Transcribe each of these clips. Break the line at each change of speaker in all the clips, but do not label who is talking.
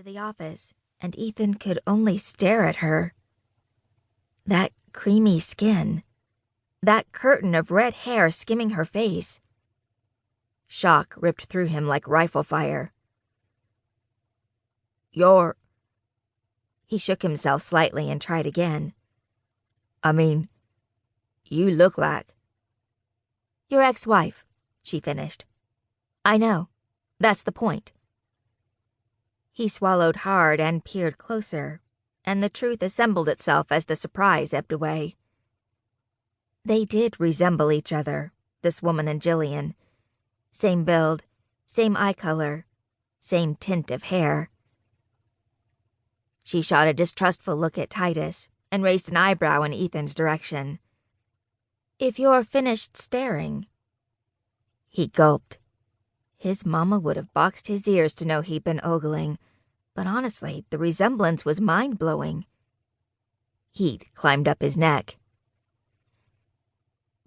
the office, and Ethan could only stare at her. That creamy skin, that curtain of red hair skimming her face. Shock ripped through him like rifle fire. You're... He shook himself slightly and tried again. I mean, you look like... Your ex-wife, she finished. I know. That's the point. He swallowed hard and peered closer, and the truth assembled itself as the surprise ebbed away. They did resemble each other, this woman and Jillian. Same build, same eye color, same tint of hair. She shot a distrustful look at Titus and raised an eyebrow in Ethan's direction. If you're finished staring... He gulped. His mama would have boxed his ears to know he'd been ogling, but honestly, the resemblance was mind-blowing. Heat climbed up his neck.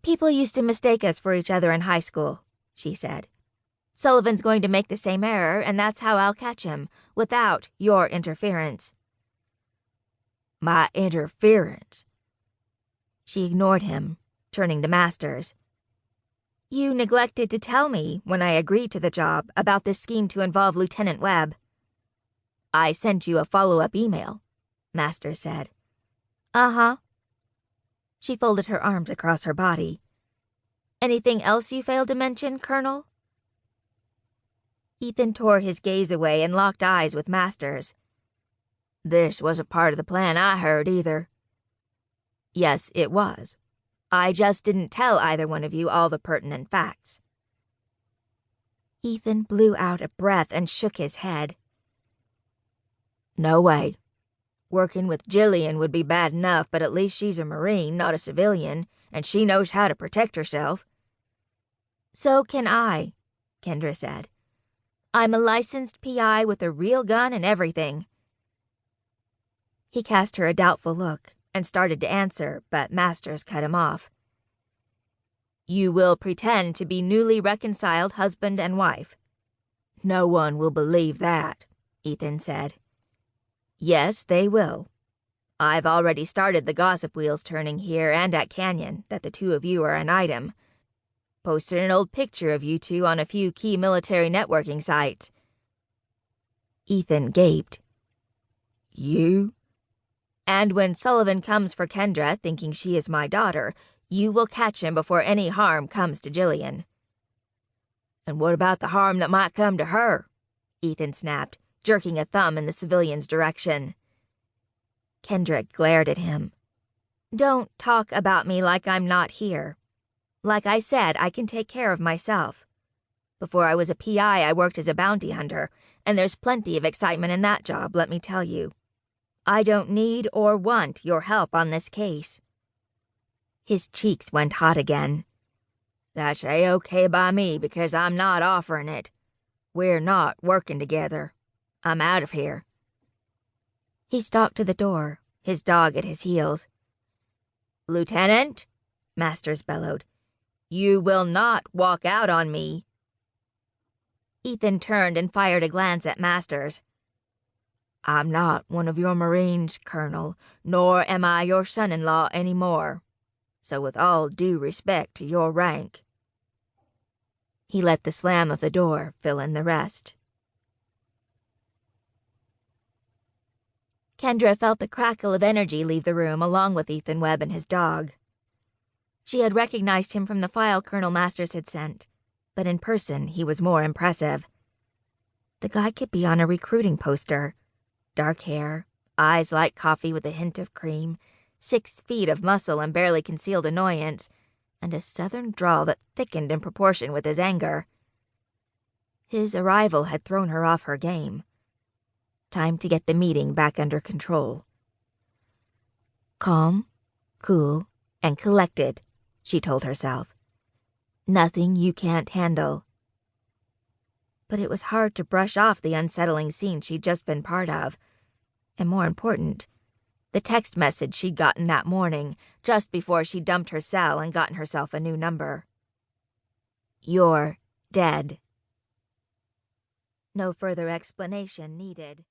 People used to mistake us for each other in high school, she said. Sullivan's going to make the same error, and that's how I'll catch him, without your interference. My interference? She ignored him, turning to Masters. You neglected to tell me, when I agreed to the job, about this scheme to involve Lieutenant Webb. I sent you a follow-up email, Masters said. Uh-huh. She folded her arms across her body. Anything else you failed to mention, Colonel? Ethan tore his gaze away and locked eyes with Masters. This wasn't part of the plan I heard either. Yes, it was. I just didn't tell either one of you all the pertinent facts. Ethan blew out a breath and shook his head. No way. Working with Jillian would be bad enough, but at least she's a Marine, not a civilian, and she knows how to protect herself. So can I, Kendra said. I'm a licensed PI with a real gun and everything. He cast her a doubtful look and started to answer, but Masters cut him off. You will pretend to be newly reconciled husband and wife. No one will believe that, Ethan said. Yes, they will. I've already started the gossip wheels turning here and at Canyon that the two of you are an item. Posted an old picture of you two on a few key military networking sites. Ethan gaped. You? And when Sullivan comes for Kendra, thinking she is my daughter, you will catch him before any harm comes to Jillian. And what about the harm that might come to her? Ethan snapped, jerking a thumb in the civilian's direction. Kendra glared at him. Don't talk about me like I'm not here. Like I said, I can take care of myself. Before I was a PI, I worked as a bounty hunter, and there's plenty of excitement in that job, let me tell you. I don't need or want your help on this case. His cheeks went hot again. That's A-okay by me because I'm not offering it. We're not working together. I'm out of here. He stalked to the door, his dog at his heels. Lieutenant, Masters bellowed, you will not walk out on me. Ethan turned and fired a glance at Masters. I'm not one of your Marines, Colonel, nor am I your son-in-law anymore. So with all due respect to your rank. He let the slam of the door fill in the rest. Kendra felt the crackle of energy leave the room along with Ethan Webb and his dog. She had recognized him from the file Colonel Masters had sent, but in person he was more impressive. The guy could be on a recruiting poster. Dark hair, eyes like coffee with a hint of cream, 6 feet of muscle and barely concealed annoyance, and a southern drawl that thickened in proportion with his anger. His arrival had thrown her off her game. Time to get the meeting back under control. Calm, cool, and collected, she told herself. Nothing you can't handle. But it was hard to brush off the unsettling scene she'd just been part of. And more important, the text message she'd gotten that morning, just before she dumped her cell and gotten herself a new number. You're dead. No further explanation needed.